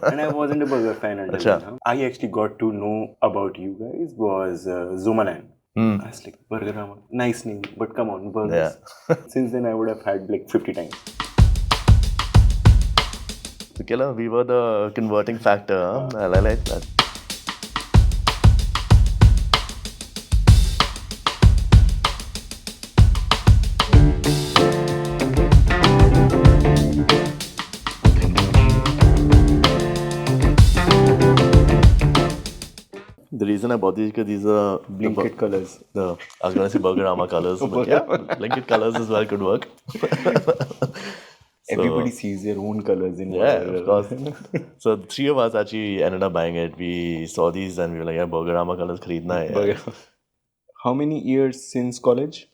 And I wasn't a burger fan until Acha. then. Huh? I actually got to know about you guys was Zomaland. Hmm. I was like, Burgerama, nice name, but come on, Yeah. burgers. Since then, I would have had like 50 times. So, Killer, we were the converting factor. Huh? I like that. The reason I bought these because these are Blinket colors. I was gonna say Burgerama colors, but yeah, blanket colors as well could work. Everybody So sees their own colors in yeah, of course. Whataburger. So the three of us actually ended up buying it. We saw these and we were like, yeah, Burgerama colors खरीदना है यार. Burger. How many years since college?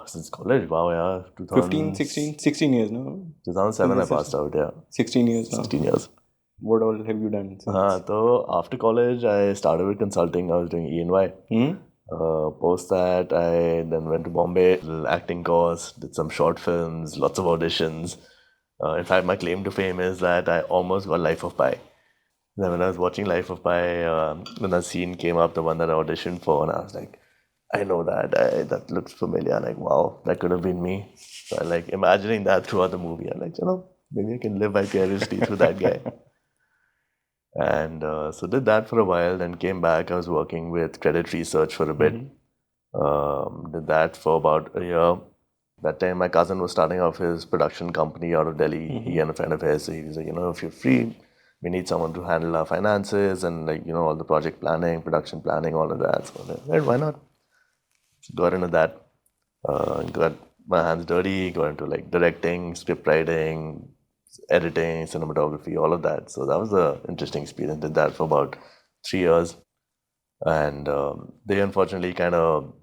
Since college, wow, yeah, 15, 2000, 16? 16 years now. 2007 I passed out, yeah, 16 years now. 16 years. What all have you done since? So after college, I started with consulting. I was doing E&Y. Post that, I then went to Bombay, little acting course, did some short films, lots of auditions. In fact, my claim to fame is that I almost got Life of Pi. Then when I was watching Life of Pi, when that scene came up, the one that I auditioned for, and I was like, I know that. That looks familiar. I'm like, wow, that could have been me. So I like imagining that throughout the movie. I'm like, maybe I can live vicariously through that guy. And so did that for a while, then came back. I was working with credit research for a bit. Did that for about a year. That time, my cousin was starting off his production company out of Delhi. He and a friend of his, so he was like, if you're free, we need someone to handle our finances and like, all the project planning, production planning, all of that. So I was like, right, why not? Got into that. Got my hands dirty, got into like directing, script writing, editing, cinematography, all of that. So that was an interesting experience. Did that for about 3 years. And they unfortunately kind of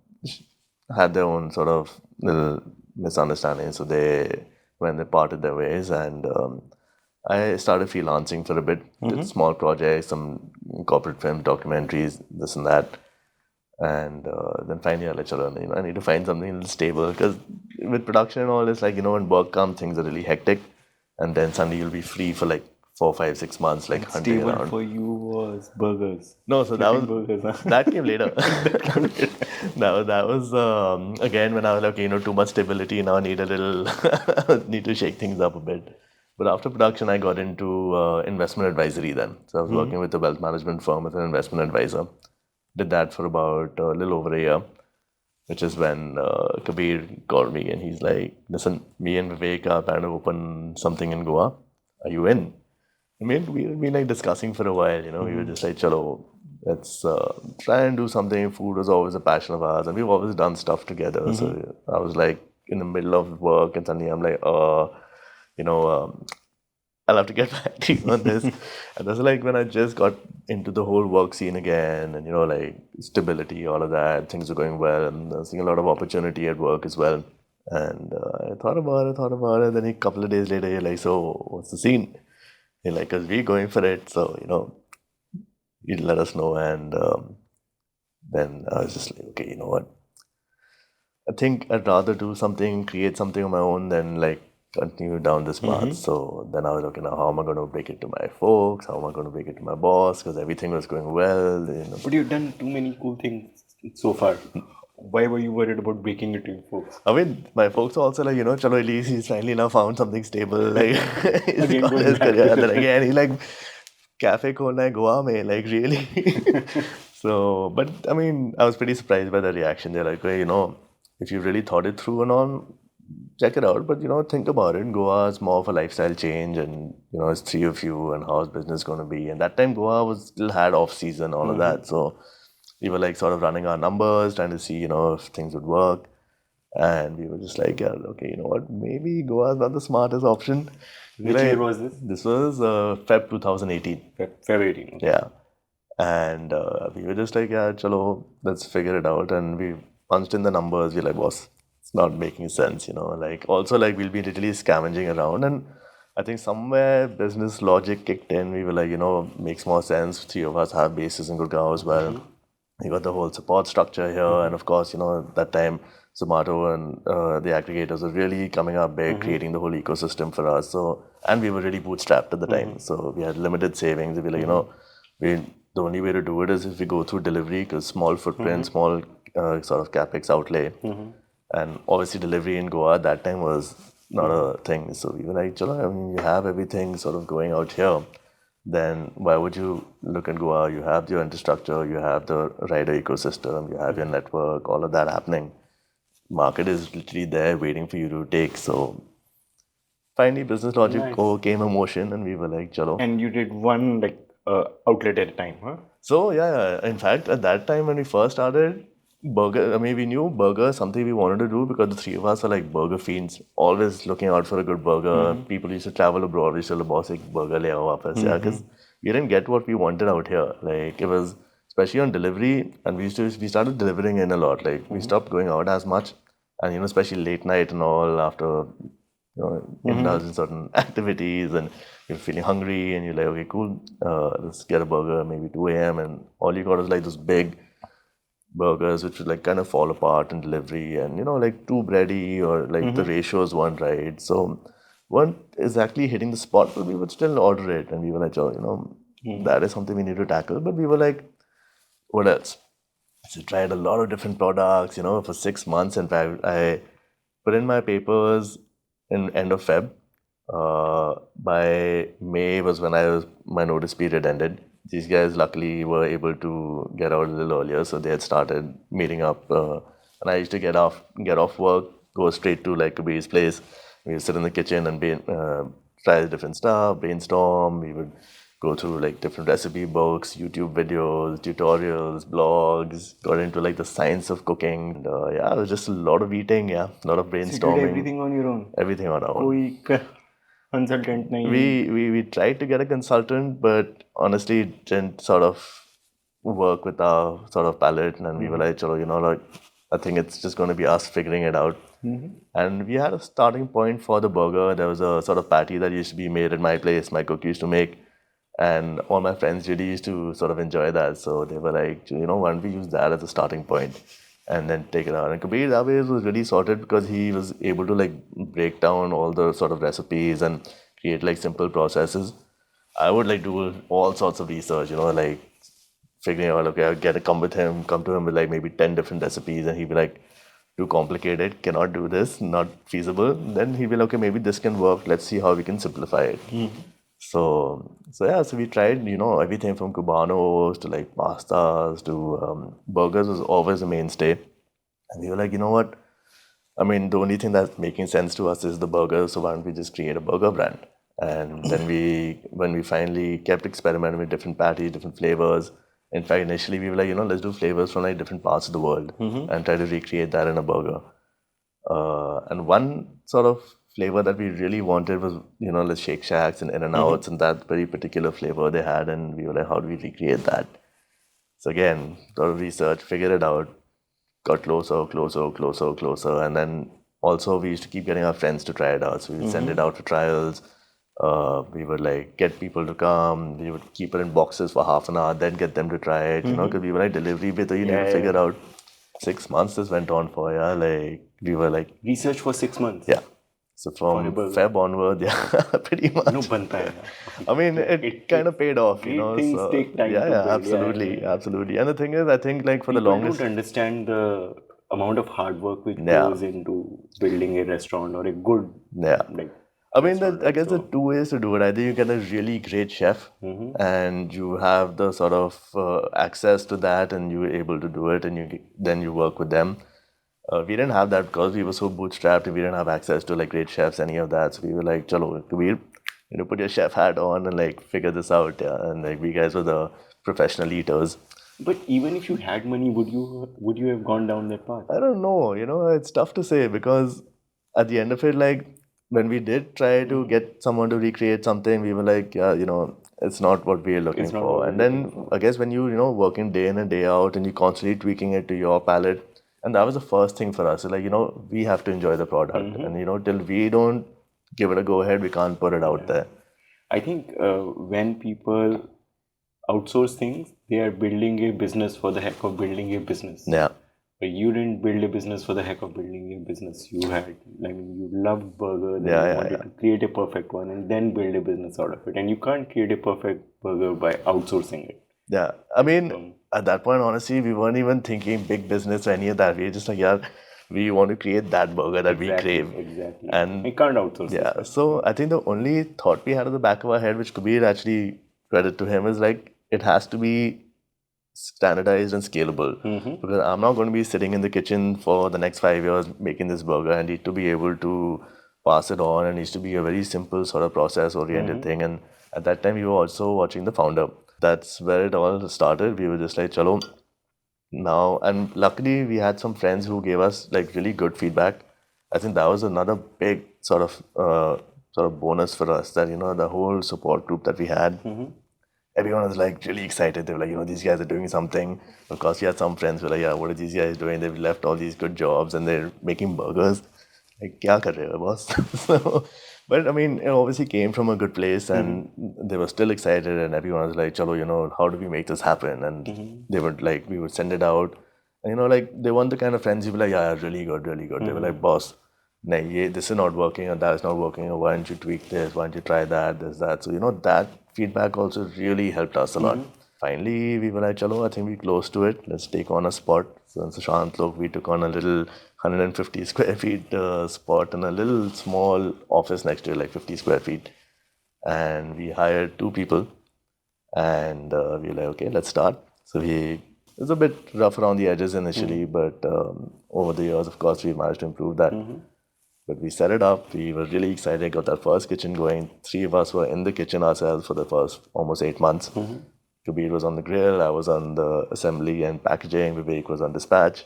had their own sort of little misunderstanding. So when they parted their ways, and I started freelancing for a bit, did small projects, some corporate film documentaries, this and that. And then finally, I like, I need to find something a little stable because with production and all, it's like, when work comes, things are really hectic. And then suddenly you'll be free for like 4, 5, 6 months, like hunting Stable around. for you was burgers. No, so that was Burgers, huh? that came later. That was again when I was like, okay, too much stability. Now I need a little need to shake things up a bit. But after production, I got into investment advisory then. So I was working with a wealth management firm as an investment advisor. Did that for about a little over a year, which is when Kabir called me and he's like, listen, me and Vivek are trying to open something in Goa. Are you in? I mean, we had been like discussing for a while, We were just like, chalo, let's try and do something. Food was always a passion of ours, and we've always done stuff together. So I was like in the middle of work, and suddenly I'm like, you know, I'll have to get back to you on this. And that's like when I just got into the whole work scene again, and like stability, all of that, things were going well, and I was seeing a lot of opportunity at work as well. And I thought about it. Then a couple of days later, you're like, so what's the scene? You're like, because we're going for it, so you'd let us know. And then I was just like, okay, you know what? I think I'd rather do something, create something on my own than like continue down this path. So then I was okay, now how am I going to break it to my folks? How am I going to break it to my boss? Because everything was going well. But you've done too many cool things so far. Why were you worried about breaking it to your folks? I mean, my folks are also like, chalo, at least he's finally now found something stable. Like, he's Again, got going his back career. to And then the- again, he like, cafe खोलना है Goa में, like really. So, but I mean, I was pretty surprised by the reaction. They're like, well, if you really thought it through and all, check it out. But think about it. Goa is more of a lifestyle change, and it's three of you, and how's business going to be? And that time, Goa was still had off season, all of that. So we were like sort of running our numbers, trying to see, if things would work. And we were just like, yeah, okay, you know what? Maybe Goa is not the smartest option. Which year was this? This was Feb 2018. February. Okay. Yeah. And we were just like, yeah, chalo, let's figure it out. And we punched in the numbers. We're like, boss, it's not making sense, Like, also, like, we'll be literally scavenging around. And I think somewhere business logic kicked in. We were like, makes more sense. Three of us have bases in Gurgaon as well. We got the whole support structure here. And of course, that time, Zomato and the aggregators were really coming up big, creating the whole ecosystem for us. So, and we were really bootstrapped at the time. So we had limited savings. We were like, we the only way to do it is if we go through delivery, because small footprint, small sort of capex outlay, and obviously delivery in Goa at that time was not a thing. So we were like, Chalo, I mean, you have everything sort of going out here. Then why would you look at Goa? You have your infrastructure, you have the rider ecosystem, you have your network, all of that happening. Market is literally there waiting for you to take. So finally, business logic came emotion, and we were like, chalo. And you did one like outlet at a time, huh? So yeah, in fact, at that time when we first started, burger. I mean, we knew burger is something we wanted to do because the three of us are like burger fiends, always looking out for a good burger. People used to travel abroad. We used to boss like burger le aao wapas, yeah, because we didn't get what we wanted out here. Like it was especially on delivery, and we started delivering in a lot. Like we stopped going out as much, and especially late night and all after indulge in certain activities and you're feeling hungry and you're like, okay, cool, let's get a burger, maybe 2 a.m. and all you got is like those big burgers which would like kind of fall apart in delivery and like too bready or like the ratios weren't right. So weren't exactly hitting the spot, but we would still order it and we were like, oh, that is something we need to tackle. But we were like, what else? So tried a lot of different products, for 6 months. In fact, I put in my papers in end of Feb. By May was when my notice period ended. These guys luckily were able to get out a little earlier, so they had started meeting up. And I used to get off work, go straight to like Kabir's place. We would sit in the kitchen and try different stuff, brainstorm. We would go through like different recipe books, YouTube videos, tutorials, blogs, got into like the science of cooking. And, yeah, it was just a lot of eating, a lot of So you brainstorming. did everything on your own? Everything on our own. कोई consultant नहीं? We tried to get a consultant, but honestly, it didn't sort of work with our sort of palate. And we were like, chalo, like, I think it's just going to be us figuring it out. And we had a starting point for the burger. There was a sort of patty that used to be made at my place, my cook used to make. And all my friends really used to sort of enjoy that. So they were like, why don't we use that as a starting point and then take it out. And Kabir that way was really sorted because he was able to like break down all the sort of recipes and create like simple processes. I would like do all sorts of research, like figuring out, okay, I'll come to him with like maybe 10 different recipes and he'd be like, too complicated, cannot do this, not feasible. Then he'd be like, okay, maybe this can work. Let's see how we can simplify it. So yeah, so we tried, everything from cubanos to like pastas to burgers was always a mainstay. And we were like, you know what? I mean, the only thing that's making sense to us is the burger. So why don't we just create a burger brand? And then when we finally kept experimenting with different patties, different flavors. In fact, initially we were like, let's do flavors from like different parts of the world and try to recreate that in a burger. And one sort of flavor that we really wanted was, the Shake Shacks and In-N-Outs and that very particular flavor they had. And we were like, how do we recreate that? So again, sort of research, figured it out, got closer. And then also we used to keep getting our friends to try it out. So we would send it out for trials. We would like get people to come. We would keep it in boxes for half an hour, then get them to try it, because we were like delivery with you need to figure out. 6 months this went on for, like we were like Research for 6 months? Yeah. So from Feb onward, pretty much. No, banta hai. I mean, it kind of paid off, Things so, take time to build. Absolutely. And the thing is, I think like for the longest... People don't understand the amount of hard work which goes into building a restaurant or a good... like, I mean, I guess there are two ways to do it. Either you get a really great chef and you have the sort of access to that and you're able to do it and then you work with them. We didn't have that because we were so bootstrapped and we didn't have access to like great chefs, any of that. So we were like, chalo, Kabir, put your chef hat on and like figure this out. And like we guys were the professional eaters. But even if you had money, would you have gone down that path? I don't know. It's tough to say because at the end of it, like when we did try to get someone to recreate something, we were like, it's not what we're looking for. And then I guess when working day in and day out and you're constantly tweaking it to your palate. And that was the first thing for us. So like, we have to enjoy the product. And, till we don't give it a go-ahead, we can't put it out there. I think when people outsource things, they are building a business for the heck of building a business. Yeah. But you didn't build a business for the heck of building a business. You had, I mean, you loved burgers and you wanted to create a perfect one and then build a business out of it. And you can't create a perfect burger by outsourcing it. Yeah, I mean, at that point, honestly, we weren't even thinking big business or any of that. We were just like, yeah, we want to create that burger that we crave. Exactly. And we can't outsource yeah, this. so I think the only thought we had at the back of our head, which Kabir actually credit to him, is like it has to be standardized and scalable. Because I'm not going to be sitting in the kitchen for the next 5 years making this burger. I need to be able to pass it on, and it needs to be a very simple sort of process-oriented thing. And at that time, we were also watching The Founder. That's where it all started. We were just like, chalo, now. And luckily, we had some friends who gave us like really good feedback. I think that was another big sort of bonus for us, that, you know, the whole support group that we had, everyone was like really excited. They were like, you know, these guys are doing something. Of course, we had some friends who were like, yeah, what are these guys doing? They've left all these good jobs and they're making burgers. Like, kya kar rahe ho, boss? So, but I mean, it obviously came from a good place, and they were still excited, and everyone was like, chalo, you know, how do we make this happen? And they would like, we would send it out. And, you know, like, they weren't the kind of friends who were like, yeah, really good, really good. They were like, boss, nahi, this is not working, or that is not working, or why don't you tweak this, why don't you try that, this, that. So, you know, that feedback also really helped us a lot. Finally, we were like, chalo, I think we're close to it. Let's take on a spot. So in Sushant Lok, we took on a little 150 square feet spot and a little small office next to it, like 50 square feet. And we hired 2 people. And we were like, okay, let's start. So it was a bit rough around the edges initially, but over the years, of course, we managed to improve that. But we set it up. We were really excited, got that first kitchen going. 3 of us were in the kitchen ourselves for the first almost 8 months. Kabir was on the grill, I was on the assembly and packaging, Vivek was on dispatch.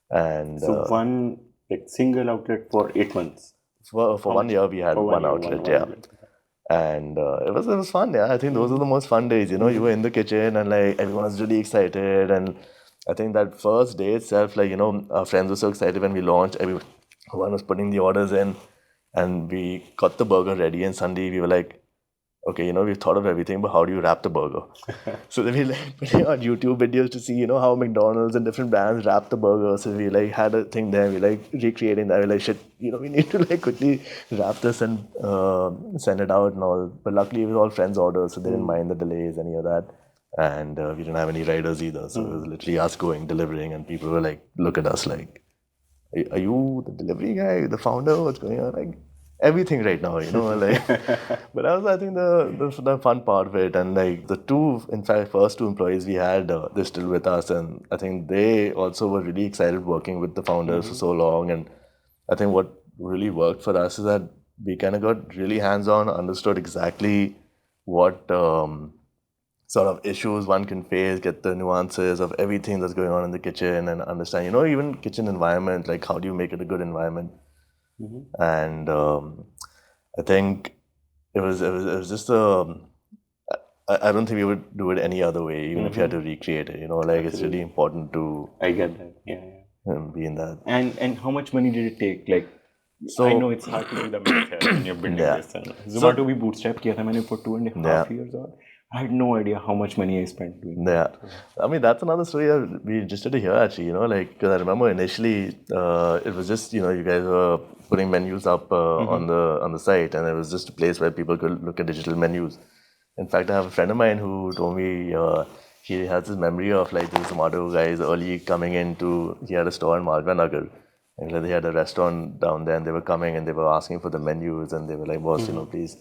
And so one like single outlet for 8 months. For 1 year, we had one outlet, yeah. And it was fun, yeah. I think those are the most fun days. You know, you were in the kitchen and like everyone was really excited. And I think that first day itself, like, you know, our friends were so excited when we launched. Everyone was putting the orders in, and we got the burger ready. And suddenly we were like, okay, you know, we've thought of everything, but how do you wrap the burger? So then we like putting on YouTube videos to see, you know, how McDonald's and different brands wrap the burger. So we like had a thing there, we like recreating that. We like, shit, you know, we need to like quickly wrap this and send it out and all. But luckily it was all friends' orders, so they didn't mind the delays, any of that. And we didn't have any riders either. So it was literally us going, delivering, and people were like, look at us like, are you the delivery guy, the founder? What's going on? Like, everything right now, you know, like. But that was, I think, the fun part of it. And like the first 2 employees we had, they're still with us, and I think they also were really excited working with the founders for so long. And I think what really worked for us is that we kind of got really hands-on, understood exactly what sort of issues one can face, get the nuances of everything that's going on in the kitchen, and understand, you know, even kitchen environment, like how do you make it a good environment. And I think it was just I don't think we would do it any other way, even if you had to recreate it. You know, like it's really important to. I get that. Yeah. Be in that. And how much money did it take? Like, so I know it's hard to do the math when you're building this. Zomato we bootstrap kiya tha maine for 2.5 years on. I had no idea how much money I spent doing that. I mean, that's another story that we just did here actually, you know, like, because I remember initially it was just, you know, you guys were putting menus up on the site, and it was just a place where people could look at digital menus. In fact, I have a friend of mine who told me he has this memory of like the Zomato guys early coming into, he had a store in Malva Nagar, and they had a restaurant down there, and they were coming and they were asking for the menus, and they were like, boss, you know, please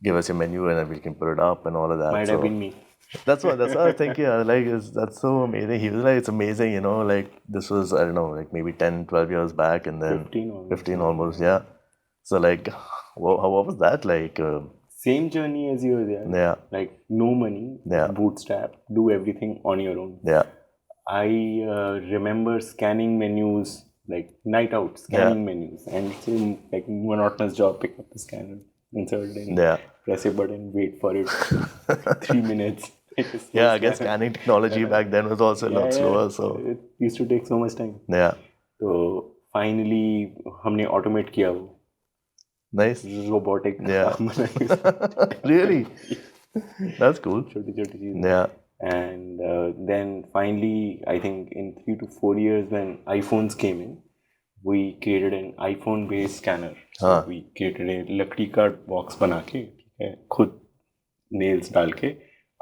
give us your menu and then we can put it up and all of that. Might have been me. That's what I was thinking. Yeah, like, that's so amazing. He was like, it's amazing, you know, like this was, I don't know, like maybe 10, 12 years back, and then 15 almost, yeah. So like, what was that like? Same journey as yours, yeah. Yeah. Like no money, bootstrap, do everything on your own. Yeah. I remember scanning menus, like night out, scanning menus, and it's a like monotonous job. Pick up the scanner, insert it, press a button, wait for it 3 minutes. Yeah, I guess scanning technology back then was also a lot slower. So it used to take so much time. Yeah. So finally, हमने automate किया वो. Nice. Robotic. Yeah. Really? That's cool. छोटी-छोटी चीज़ें. Yeah. And then finally, I think in 3 to 4 years, when iPhones came in, we created an iPhone-based scanner. So we created a लकड़ी का box बना के, ठीक है, खुद nails डाल के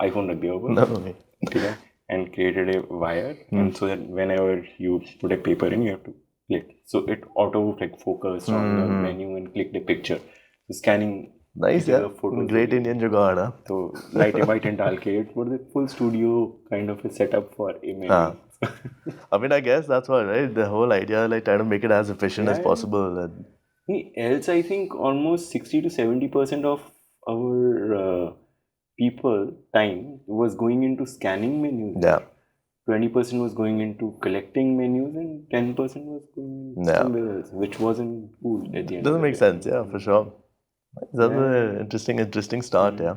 iPhone रख दिया ऊपर, No way. ठीक है, and created a wire, and so that whenever you put a paper in, you have to click. So it auto like focused on the menu and clicked a picture. So scanning. Nice, yeah. Great Indian jugaad, huh? So light and डाल के, it was a full studio kind of a setup for a menu. I mean, I guess that's what, right? The whole idea, like, trying to make it as efficient as possible. And else, I think almost 60 to 70% of our people time was going into scanning menus. yeah, 20% was going into collecting menus, and 10% was going somewhere else, which wasn't cool at the end. Doesn't make sense, yeah, for sure. That's an interesting start, yeah.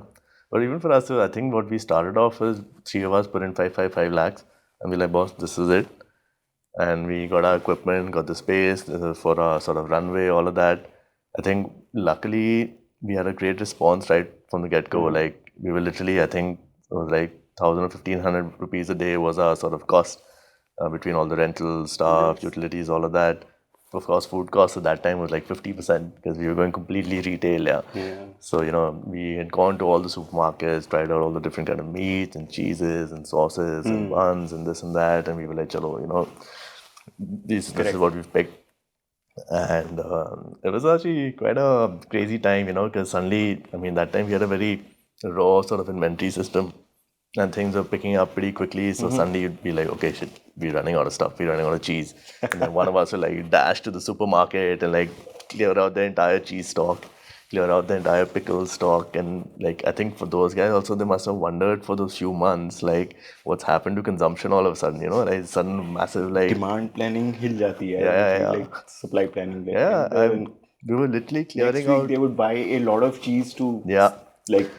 But even for us, I think what we started off is 3 of us put in 5 lakhs, and we're like, boss, this is it. And we got our equipment, got the space for our sort of runway, all of that. I think luckily we had a great response right from the get-go. Like we were literally, I think it was like 1,000 or 1,500 rupees a day was our sort of cost between all the rental, staff, utilities, all of that. Of course, food costs at that time was like 50% because we were going completely retail, yeah. So, we had gone to all the supermarkets, tried out all the different kind of meats and cheeses and sauces and buns and this and that. And we were like, chalo, this is what we've picked. And it was actually quite a crazy time, because suddenly, I mean, that time we had a very raw sort of inventory system and things were picking up pretty quickly. So suddenly you'd be like, okay, shit, we're running out of stuff. We're running out of cheese. And then one of us will like dash to the supermarket and like clear out the entire cheese stock, clear out the entire pickle stock. And like, I think for those guys also, they must have wondered for those few months, like what's happened to consumption all of a sudden, like sudden massive like... Demand planning hill jati hai. Yeah. Like supply planning. Like, yeah, we were literally clearing next week out... they would buy a lot of cheese to like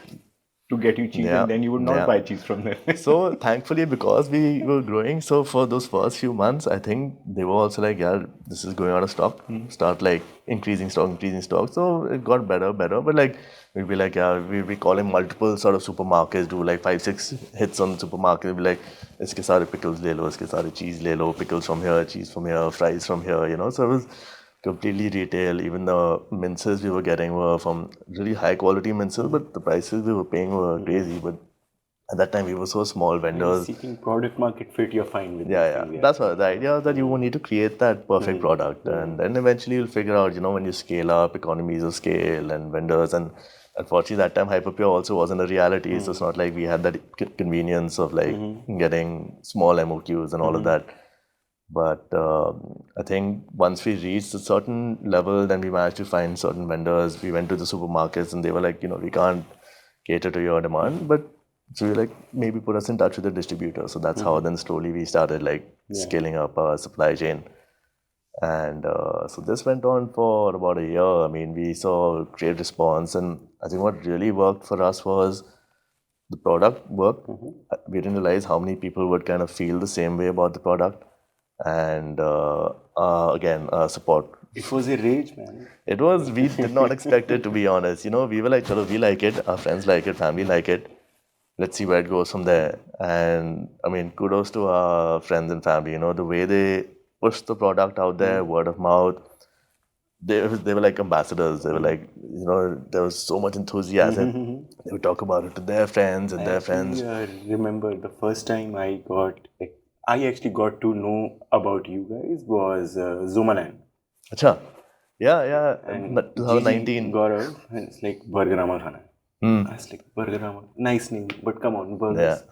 to get you cheese, and then you would not buy cheese from them. So thankfully, because we were growing, so for those first few months, I think they were also like, yeah, this is going out of stock. Start like increasing stock. So it got better. But like we'd be like, yeah, we call in multiple sort of supermarkets, do like 5-6 hits on the supermarket. We'd be like, iske sare pickles le lo, iske sare cheese le lo, pickles from here, cheese from here, fries from here, So it was completely retail. Even the minces we were getting were from really high quality minces, but the prices we were paying were crazy. But at that time we were so small vendors. Seeking product market fit, you're fine with things, That's what the idea is, that you need to create that perfect product, and then eventually you'll figure out, when you scale up, economies of scale and vendors. And unfortunately that time Hyperpure also wasn't a reality, so it's not like we had that convenience of like getting small MOQs and all of that. But I think once we reached a certain level, then we managed to find certain vendors. We went to the supermarkets and they were like, we can't cater to your demand. But so we were like, maybe put us in touch with the distributor. So that's how then slowly we started like scaling up our supply chain. And so this went on for about a year. I mean, we saw great response. And I think what really worked for us was the product worked. We didn't realize how many people would kind of feel the same way about the product. And again, support. It was a rage, man. It was. We did not expect it, to be honest. We were like, chalo, we like it, our friends like it, family like it. Let's see where it goes from there. And I mean, kudos to our friends and family. The way they pushed the product out there, word of mouth. They were like ambassadors. They were like, there was so much enthusiasm. They would talk about it to their friends and their friends. I remember the first time I actually got to know about you guys was Zomaland. Acha. Yeah. And 2019. Gaurav, it's like Burgerama khana. I was like, Burgerama, nice name, but come on, burgers.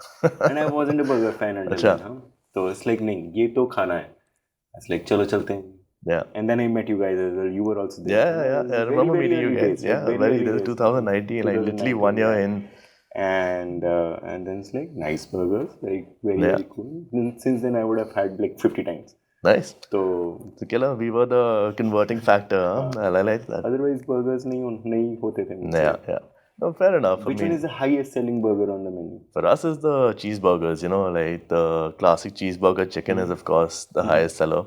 And I wasn't a burger fan until then. So it's like, nahin, ye to khana hai. I was like, chalo chalte hain. Yeah. And then I met you guys as well. You were also there. Yeah. I remember meeting you guys. This is 2019, like literally 1 year in. And then it's like nice burgers, like very cool. And since then I would have had like 50 times. Nice. So killer, we were the converting factor. I like that. Otherwise burgers nahi hote the. Yeah. No, fair enough. Which one is the highest selling burger on the menu? For us is the cheeseburgers, like the classic cheeseburger chicken is of course the highest seller.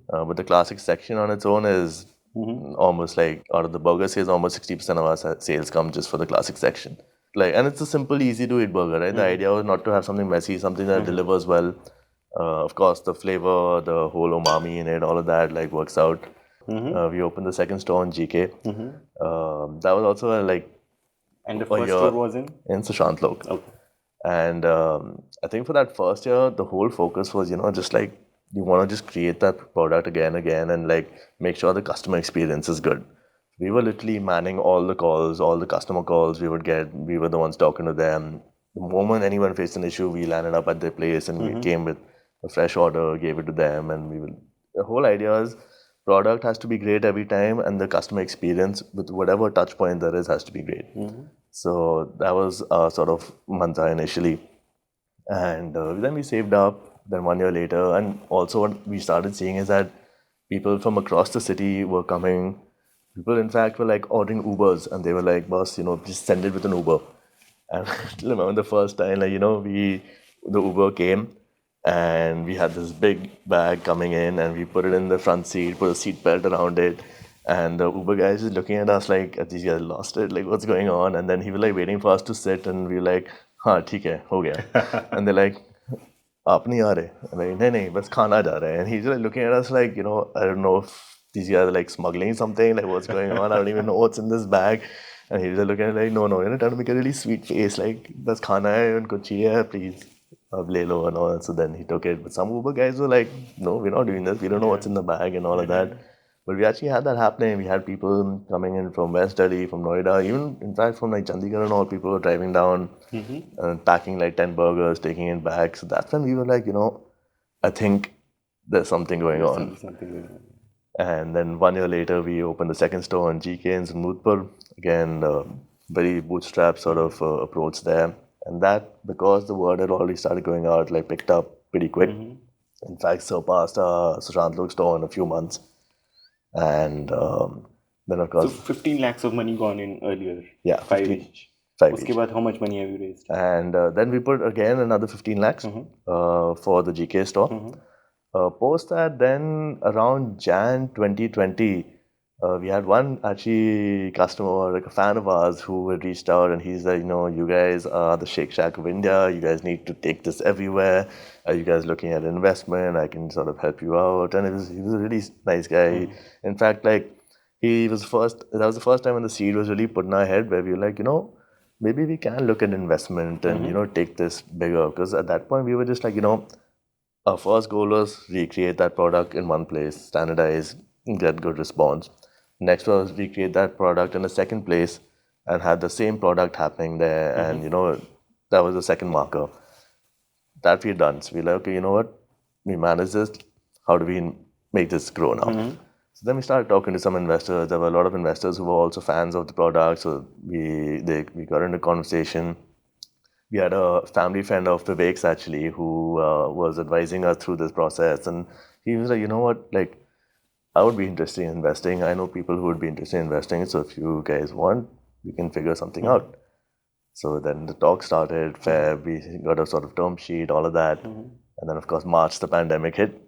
But the classic section on its own is almost like, out of the burger sales, almost 60% of our sales come just for the classic section. and it's a simple, easy to eat burger, right? The idea was not to have something messy, something that delivers well. Of course, the flavor, the whole umami in it, all of that like works out. We opened the second store in GK. That was also And the a first year store was in? Sushant Lok. Okay. And I think for that first year, the whole focus was, just like you want to just create that product again, and like make sure the customer experience is good. We were literally manning all the calls, all the customer calls we would get. We were the ones talking to them. The moment anyone faced an issue, we landed up at their place and we came with a fresh order, gave it to them, and we will. The whole idea is product has to be great every time, and the customer experience with whatever touch point there is has to be great. So that was sort of mantra initially. And then we saved up. Then 1 year later, and also what we started seeing is that people from across the city were coming. People, in fact, were like ordering Ubers, and they were like, "Boss, just send it with an Uber." And I remember the first time, the Uber came, and we had this big bag coming in, and we put it in the front seat, put a seat belt around it, and the Uber guy is just looking at us like, these guys lost it, like what's going on? And then he was like waiting for us to sit, and we were like, हाँ ठीक है हो गया. And they're like, आप नहीं आ रहे? I'm like, नहीं नहीं बस खाना जा रहे हैं. And he's like looking at us like, I don't know if these guys are like smuggling something, like what's going on? I don't even know what's in this bag. And he's looking at it like, no, trying to make a really sweet face, like बस खाना है उनको चाहिए, please अब ले लो and all. So then he took it. But some Uber guys were like, no, we're not doing this. We don't know what's in the bag and all of that. But we actually had that happening. We had people coming in from West Delhi, from Noida, even in fact from like Chandigarh and all. People were driving down, packing like 10 burgers, taking it back. So that's when we were like, I think there's something going on. And then 1 year later, we opened the second store in GK in Samudpur. Again, very bootstrap sort of approach there. And that, because the word had already started going out, like picked up pretty quick. In fact, surpassed our Sushant Lok store in a few months. And then of course... So 15 lakhs of money gone in earlier. Yeah. 5 each. Uske baad, how much money have you raised? And then we put again another 15 lakhs for the GK store. Post that, then around Jan 2020, we had one actually customer, like a fan of ours, who had reached out, and he's like, you guys are the Shake Shack of India. You guys need to take this everywhere. Are you guys looking at investment? I can sort of help you out. And he was a really nice guy. In fact, like that was the first time when the seed was really put in our head, where we were like, maybe we can look at investment and, take this bigger. Because at that point, we were just like, our first goal was recreate that product in one place, standardize, get good response. Next was recreate that product in a second place and have the same product happening there. And, that was the second marker. That we've done. So we're like, okay, you know what? We manage this. How do we make this grow now? So then we started talking to some investors. There were a lot of investors who were also fans of the product. So we got into conversation. We had a family friend of Vivek's actually who was advising us through this process. And he was like, you know what? Like, I would be interested in investing. I know people who would be interested in investing. So if you guys want, we can figure something out. So then the talk started, Feb, we got a sort of term sheet, all of that. And then, of course, March, the pandemic hit.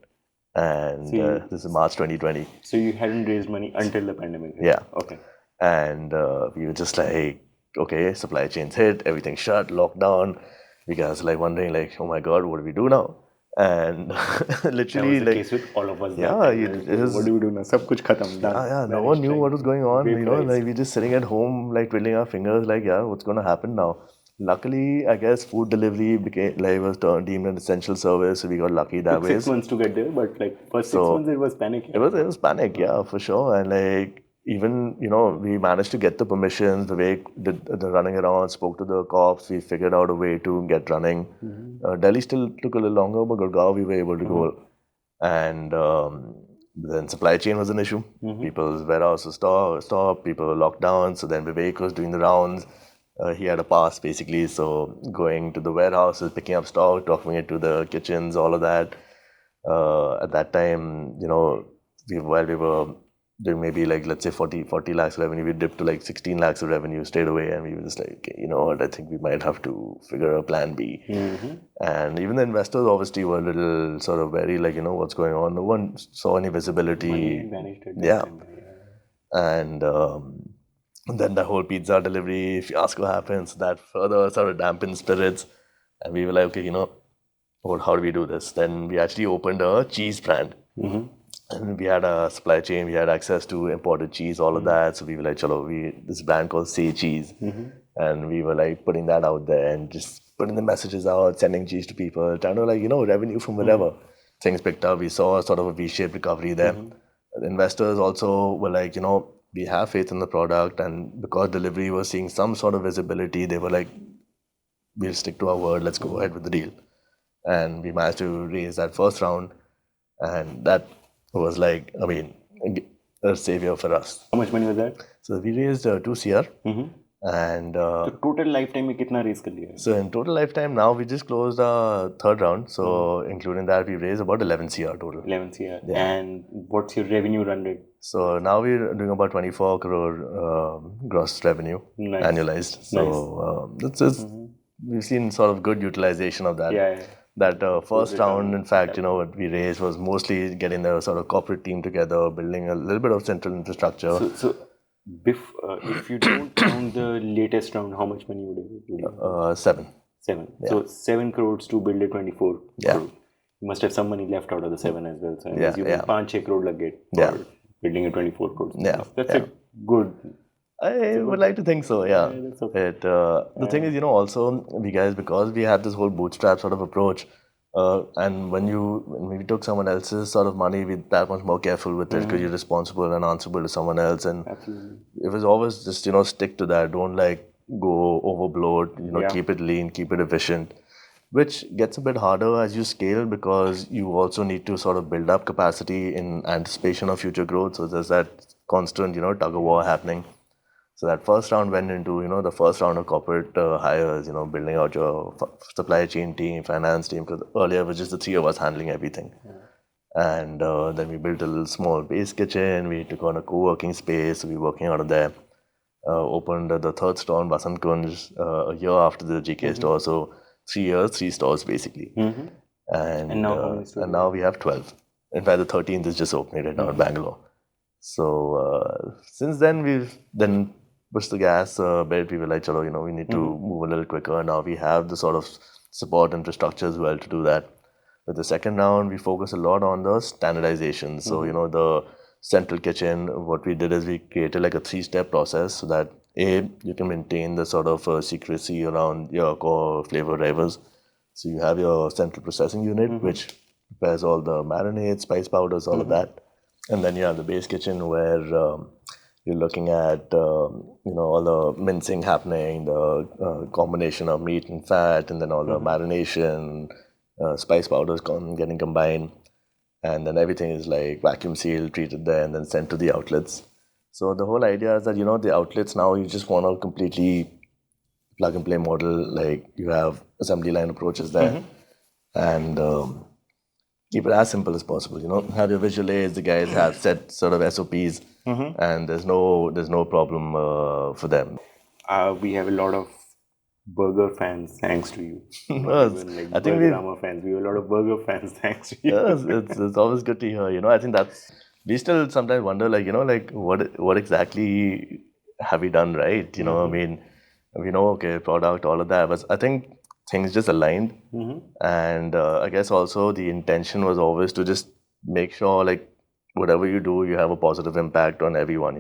And this is March 2020. So you hadn't raised money until the pandemic hit? Yeah. Okay. And we were just like, okay, supply chains hit, everything shut, lockdown. We guys were like wondering, like, oh my God, what do we do now? And literally, that was the case with all of us. Yeah, it was, what do we do now? Sab kuch khatam, done. Yeah, no one knew what was going on. Like we're just sitting at home, like twiddling our fingers, like, yeah, what's going to happen now? Luckily, I guess food delivery was deemed an essential service, so we got lucky that way. It took 6 months to get there, but like first 6 months it was panic. It was panic, yeah, for sure. And like even, we managed to get the permissions, the way the running around, spoke to the cops, we figured out a way to get running. Delhi still took a little longer, but Gurgaon we were able to go. And then supply chain was an issue. People's warehouses stopped, people were locked down. So then Vivek was doing the rounds. He had a pass basically, so going to the warehouses, picking up stock, talking it to the kitchens, all of that. At that time, while we were doing maybe like, let's say 40 lakhs revenue, we dipped to like 16 lakhs of revenue straight away, and we were just like, okay, you know what, I think we might have to figure a plan B. And even the investors obviously were a little sort of very like, what's going on? No one saw any visibility. Money vanished at that time. And And then the whole pizza delivery fiasco happens. That further sort of dampened spirits. And we were like, okay, well, how do we do this? Then we actually opened a cheese brand. And we had a supply chain, we had access to imported cheese, all of that. So we were like, chalo, this brand called Say Cheese. And we were like putting that out there and just putting the messages out, sending cheese to people, trying to revenue from whatever. Things picked up. We saw sort of a V-shaped recovery there. The investors also were like, we have faith in the product. And because delivery was seeing some sort of visibility, they were like, we'll stick to our word, let's go ahead with the deal. And we managed to raise that first round. And that was like, a savior for us. How much money was that? So we raised 2 CR. And So total lifetime में कितना raise कर लिया? So in total lifetime now we just closed our third round. So including that we raised about 11 CR total. 11 CR. Yeah. And what's your revenue run rate? So now we're doing about 24 crore gross revenue annualized. So that's just, we've seen sort of good utilization of that. Yeah. That first round, in fact, what we raised was mostly getting the sort of corporate team together, building a little bit of central infrastructure. So if you don't count the latest round, how much money would you have? 7. 7. Yeah. So 7 crores to build a 24 crore. You must have some money left out of the 7 as well. So I'm assuming 5-6 crore lag for building a 24 crore. That's a good... I would like to think so, yeah. That's okay. The thing is, also, we guys, because we had this whole bootstrap sort of approach, and when we took someone else's sort of money, we're that much more careful with it because you're responsible and answerable to someone else. And it was always just, stick to that. Don't go overbloat, keep it lean, keep it efficient, which gets a bit harder as you scale because you also need to sort of build up capacity in anticipation of future growth. So there's that constant, tug of war happening. So that first round went into, the first round of corporate hires, building out your supply chain team, finance team, because earlier it was just the 3 of us handling everything. And then we built a little small base kitchen. We took on a co-working space. So we were working out of there. Opened the third store in Basant Kunj a year after the GK store. So 3 years, 3 stores basically. And now we have 12. In fact, the 13th is just opening right now in Bangalore. So since then, we've then pushed the gas a bit. We were like, chalo, we need to move a little quicker. Now we have the sort of support infrastructure as well to do that. With the second round, we focus a lot on the standardization. So, the central kitchen, what we did is we created like a 3-step process so that you can maintain the sort of secrecy around your core flavor drivers. So you have your central processing unit, which prepares all the marinades, spice powders, all of that. And then you have the base kitchen where you're looking at, all the mincing happening, the combination of meat and fat, and then all the marination, spice powders getting combined. And then everything is like vacuum sealed, treated there, and then sent to the outlets. So the whole idea is that, the outlets now, you just want a completely plug and play model. Like you have assembly line approaches there. And keep it as simple as possible. Have your visual aids. The guys have set sort of SOPs, and there's no problem for them. We have a lot of burger fans thanks to you. I think Burgerama fans. We have a lot of burger fans thanks to you. Yes, it's always good to hear. I think we still sometimes wonder, what exactly have we done right? We know, okay, product, all of that, but I think things just aligned. And I guess also the intention was always to just make sure whatever you do, you have a positive impact on everyone,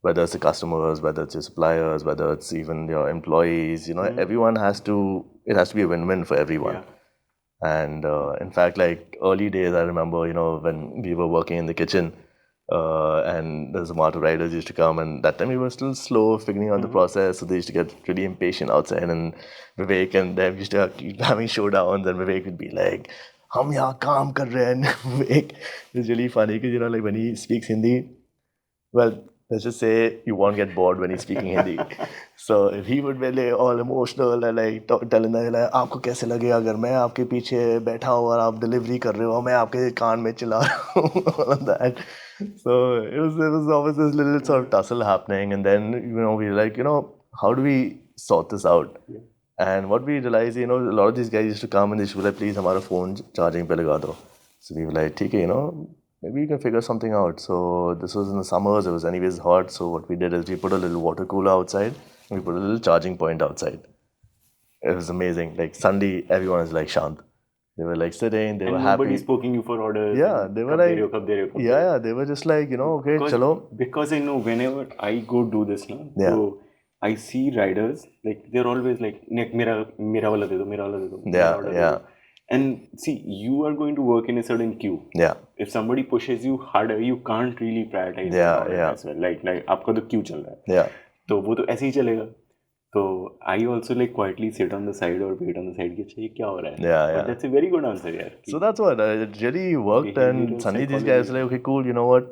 whether it's the customers, whether it's your suppliers, whether it's even your employees, everyone it has to be a win-win for everyone. And in fact, early days, I remember, when we were working in the kitchen, and the Zomato riders used to come, and that time we were still slow figuring out the process, so they used to get really impatient outside, and Vivek and them used to keep having showdowns, and Vivek would be like, "Hum yahan kaam kar rahe hain." Vivek is really funny because when he speaks Hindi, well, let's just say you won't get bored when he's speaking Hindi. So if he would be all emotional and telling them आपको कैसे लगेगा अगर मैं आपके पीछे बैठा हूँ और आप delivery कर रहे हो मैं आपके कान में चिल्ला रहा हूँ all of that. So it was always this little sort of tussle happening, and then we were like, how do we sort this out? And what we realized, a lot of these guys used to come and they used to be like, please, हमारा phone charging पे लगा दो. So we were like, ठीक है, maybe you can figure something out. So this was in the summers, it was anyways hot. So what we did is we put a little water cooler outside and we put a little charging point outside. It was amazing. Like Sunday, everyone is like shant. They were like sitting, they And were nobody's happy. poking you for orders. Yeah, And they were "Kab de like, rahe ho, kab de rahe ho, kab de yeah, rahe ho." yeah, they were just like, okay, chalo. Because I know whenever I go do this now, Yeah. so I see riders like they're always like mera wala de do, mera wala de do, Yeah, mera order de yeah. do. And see, you are going to work in a certain queue. Yeah, If somebody pushes you harder, you can't really prioritize Yeah, that order yeah. as well. Like आपका तो queue चल रहा है, yeah. तो वो तो ऐसे ही चलेगा. So I also like quietly sit on the side or wait on the side कि अच्छा ये क्या हो रहा है. Yeah, But yeah. that's a very good answer, यार. So that's what it really worked. And Behavioral suddenly these psychology. guys were like, okay, cool, you know what?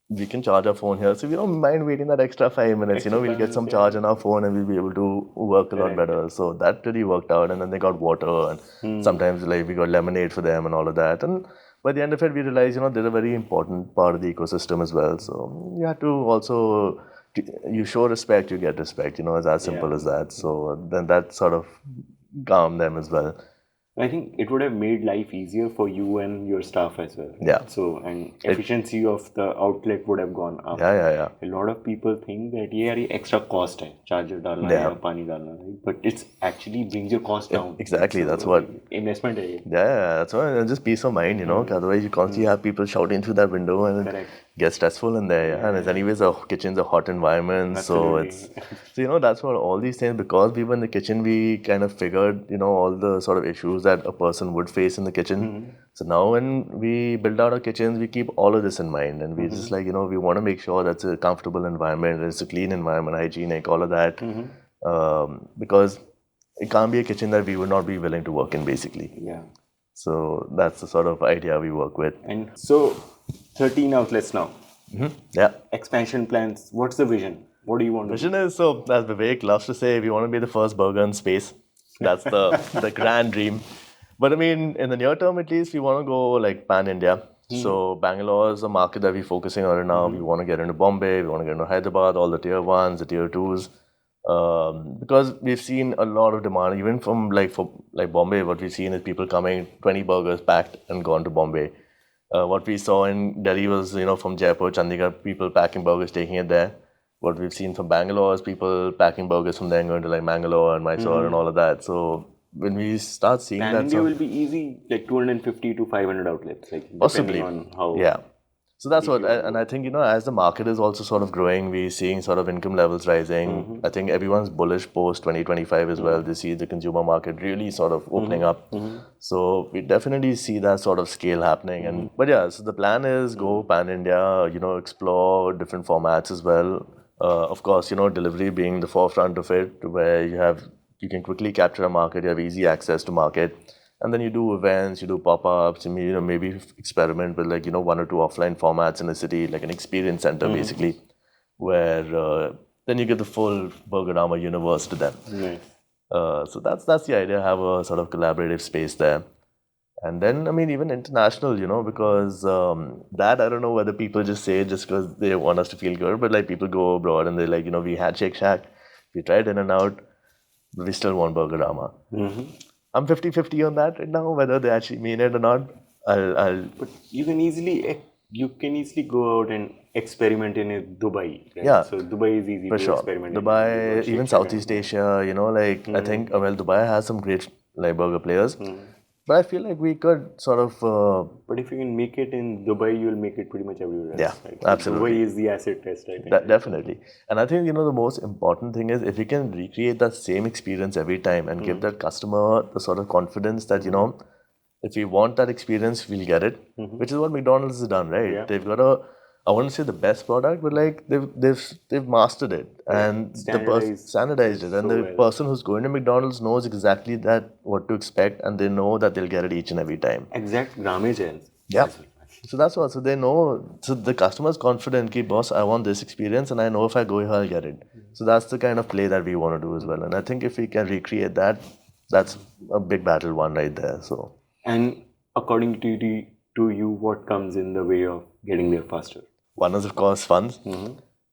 We can charge our phone here. So we don't mind waiting that extra 5 minutes. Extra We'll 5 get some minutes, charge on our phone and we'll be able to work a lot Correct. better. So that really worked out. And then they got water and sometimes like we got lemonade for them and all of that. And by the end of it, we realized, they're a very important part of the ecosystem as well. So you have to also, you show respect, you get respect. It's as simple as that. So then that sort of calmed them as well. I think it would have made life easier for you and your staff as well. Yeah. So, and efficiency of the outlet would have gone up. Yeah. A lot of people think that ये यार ये extra cost है, charger डालना है या पानी डालना है, but it's actually brings your cost down. Exactly, So, that's what. Investment है ये. Yeah, that's why. And just peace of mind, 'cause otherwise you constantly have people shouting through that window and it Correct. gets stressful in there. Yeah? And it's anyways a kitchen's a hot environment, Absolutely. so that's what all these things. Because we were in the kitchen, we kind of figured all the sort of issues that a person would face in the kitchen. So now when we build out our kitchens, we keep all of this in mind, and we just like we want to make sure that's a comfortable environment, it's a clean environment, hygienic, all of that, because it can't be a kitchen that we would not be willing to work in, basically. Yeah. So that's the sort of idea we work with. And so, 13 outlets now. Yeah. Expansion plans. What's the vision? What do you want to do? Vision is, so as Vivek loves to say, we want to be the first burger in space. That's the grand dream. But I mean, in the near term at least, we want to go like pan-India. So Bangalore is a market that we're focusing on right now. We want to get into Bombay, we want to get into Hyderabad, all the tier 1s, the tier 2s. Because we've seen a lot of demand, even from for Bombay, what we've seen is people coming, 20 burgers packed and gone to Bombay. What we saw in Delhi was, from Jaipur, Chandigarh, people packing burgers, taking it there. What we've seen from Bangalore is people packing burgers from there and going to Mangalore and Mysore and all of that. So when we start seeing that, India will be easy, like 250 to 500 outlets, possibly, depending on how. Yeah. So that's what, and I think, as the market is also sort of growing, we're seeing sort of income levels rising. I think everyone's bullish post 2025 as well. They see the consumer market really sort of opening up. So we definitely see that sort of scale happening. But yeah, so the plan is go pan-India, explore different formats as well. Of course, delivery being the forefront of it, where you can quickly capture a market, you have easy access to market. And then you do events, you do pop-ups, and maybe experiment with 1 or 2 offline formats in a city, like an experience center basically, where then you get the full Burgerama universe to them. Nice. So that's the idea, have a sort of collaborative space there. And then, I mean, even international, because that I don't know whether people just say it just because they want us to feel good, but people go abroad and they're like, we had Shake Shack, we tried In-N-Out, but we still want Burgerama. I'm 50-50 on that right now, whether they actually mean it or not. But you can easily go out and experiment in Dubai. Right? Yeah. So Dubai is easy For to sure. experiment Dubai, in. even Southeast Asia, I think, Dubai has some great burger players. But I feel like we could sort of... but if you can make it in Dubai, you'll make it pretty much everywhere else. Yeah, right? absolutely. Dubai is the acid test, I think. Definitely. And I think, the most important thing is if we can recreate that same experience every time and give that customer the sort of confidence that, if we want that experience, we'll get it, which is what McDonald's has done, right? Yeah. They've got I wouldn't say the best product, but they've mastered it and standardized it. And the person who's going to McDonald's knows exactly what to expect, and they know that they'll get it each and every time. Exact grammage. Yeah. So that's what. So they know. So the customer's confident, ki boss, I want this experience, and I know if I go here, I'll get it. So that's the kind of play that we want to do as well. And I think if we can recreate that, that's a big battle won right there. So. And according to you, what comes in the way of getting there faster? One is, of course, funds.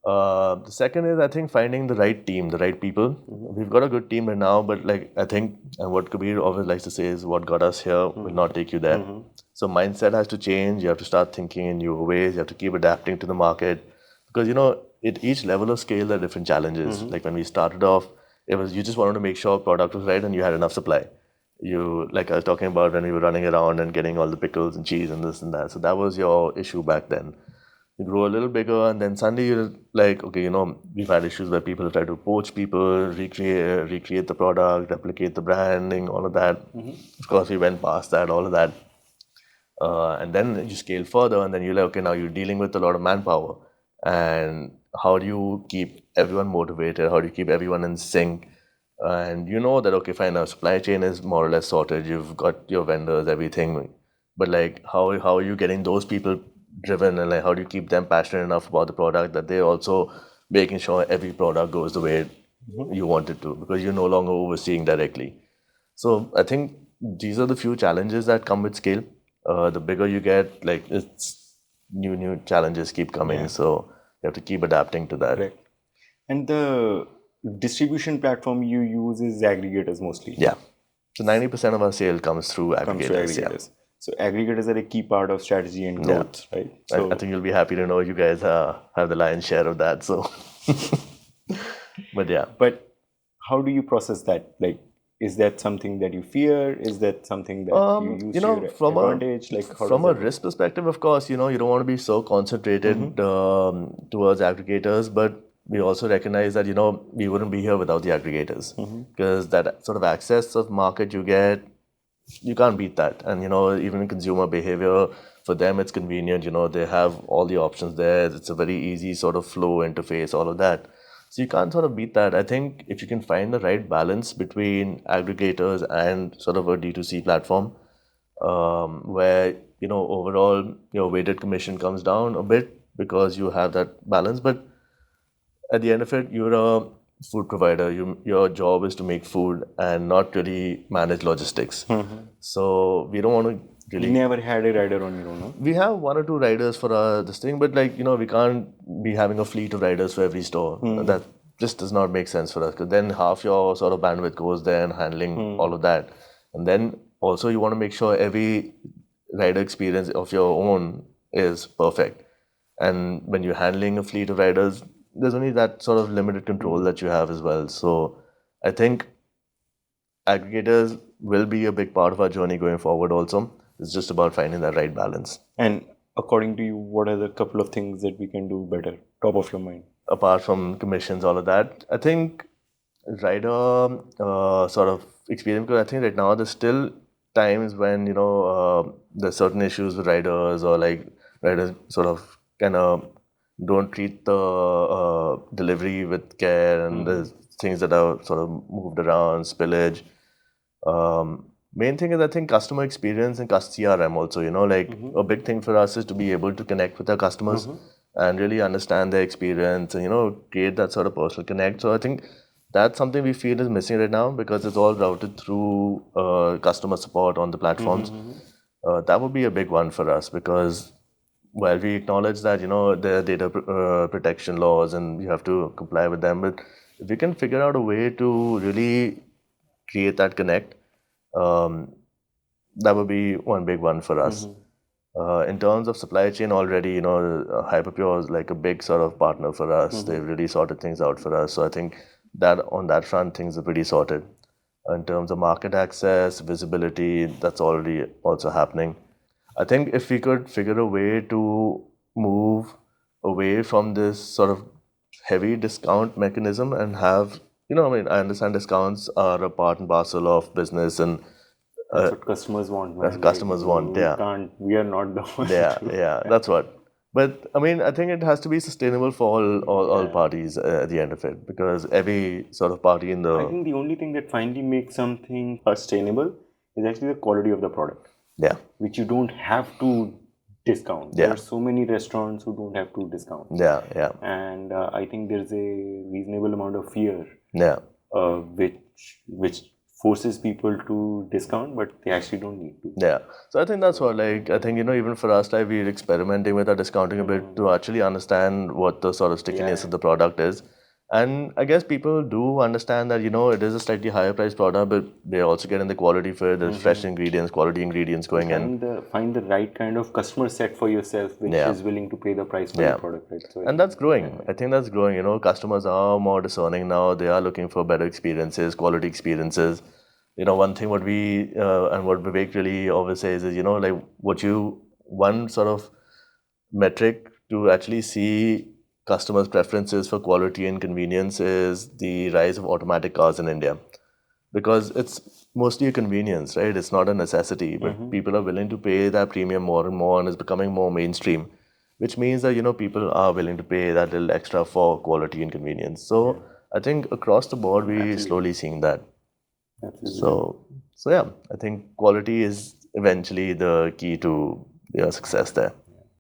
The second is, I think, finding the right team, the right people. We've got a good team right now, but like I think, and what Kabir always likes to say is, what got us here will not take you there. So mindset has to change. You have to start thinking in new ways. You have to keep adapting to the market, because at each level of scale there are different challenges. Like when we started off, it was you just wanted to make sure product was right and you had enough supply. You, like I was talking about, when we were running around and getting all the pickles and cheese and this and that. So that was your issue back then. You grow a little bigger, and then suddenly you're like, okay, we've had issues where people try to poach people, recreate the product, replicate the branding, all of that. Of course, we went past that, all of that. And then you scale further, and then you're like, okay, now you're dealing with a lot of manpower. And how do you keep everyone motivated? How do you keep everyone in sync? And you know that, okay, fine, our supply chain is more or less sorted. You've got your vendors, everything. But like, how are you getting those people driven, and like, how do you keep them passionate enough about the product that they're also making sure every product goes the way you want it to, because you're no longer overseeing directly. So I think these are the few challenges that come with scale. The bigger you get, like, it's new challenges keep coming. So you have to keep adapting to that. Correct. And the distribution platform you use is aggregators mostly. Yeah. So 90% of our sale comes through aggregators. Yeah. So aggregators are a key part of strategy and growth, right? So I think you'll be happy to know you guys have the lion's share of that. So, but yeah. But how do you process that? Like, is that something that you fear? Is that something that you use to your advantage? From a risk perspective, of course, you don't want to be so concentrated towards aggregators, but we also recognize that, we wouldn't be here without the aggregators, because that sort of access of market you get, you can't beat that. And, even in consumer behavior, for them, it's convenient, they have all the options there. It's a very easy sort of flow interface, all of that. So you can't sort of beat that. I think if you can find the right balance between aggregators and sort of a D2C platform, where, overall your weighted commission comes down a bit because you have that balance. But at the end of it, you're a food provider. Your job is to make food and not really manage logistics. So we don't want to really... You never had a rider on your own, no? We have one or two riders for this thing, but like, we can't be having a fleet of riders for every store. That just does not make sense for us, because then half your sort of bandwidth goes there and handling all of that. And then also you want to make sure every rider experience of your own is perfect. And when you're handling a fleet of riders, there's only that sort of limited control that you have as well. So I think aggregators will be a big part of our journey going forward also. It's just about finding that right balance. And according to you, what are the couple of things that we can do better, top of your mind? Apart from commissions, all of that, I think rider sort of experience, because I think right now there's still times when, there's certain issues with riders, or like riders sort of kind of don't treat the delivery with care, and there's things that are sort of moved around, spillage. Main thing is, I think, customer experience and CRM also, a big thing for us is to be able to connect with our customers and really understand their experience and, create that sort of personal connect. So I think that's something we feel is missing right now, because it's all routed through customer support on the platforms. That would be a big one for us, because while we acknowledge that, there are data protection laws and you have to comply with them, but if we can figure out a way to really create that connect, that would be one big one for us. In terms of supply chain already, Hyperpure is like a big sort of partner for us. They've really sorted things out for us. So I think that on that front, things are pretty sorted. In terms of market access, visibility, that's already also happening. I think if we could figure a way to move away from this sort of heavy discount mechanism and have, I understand discounts are a part and parcel of business, and that's what customers want, man. That's customers want, yeah. We are not the ones. Yeah, that's what. But I think it has to be sustainable for all parties at the end of it, because every sort of party in the... I think the only thing that finally makes something sustainable is actually the quality of the product. Yeah. Which you don't have to discount. Yeah. There are so many restaurants who don't have to discount. Yeah. And I think there's a reasonable amount of fear. Yeah. Which forces people to discount, but they actually don't need to. Yeah. So I think that's what, like, I think, even for us, like, we're experimenting with our discounting a bit to actually understand what the sort of stickiness of the product is. And I guess people do understand that, it is a slightly higher priced product, but they're also getting the quality for it. There's fresh ingredients, quality ingredients going in. Find the right kind of customer set for yourself, which is willing to pay the price for your product, right? So And that's growing. I think that's growing. Customers are more discerning now. They are looking for better experiences, quality experiences. One thing what we and what Vivek really always says is, like one sort of metric to actually see customers' preferences for quality and convenience is the rise of automatic cars in India. Because it's mostly a convenience, right? It's not a necessity, but people are willing to pay that premium more and more, and it's becoming more mainstream, which means that, people are willing to pay that little extra for quality and convenience. So I think across the board, we're slowly seeing that. So yeah, I think quality is eventually the key to your success there.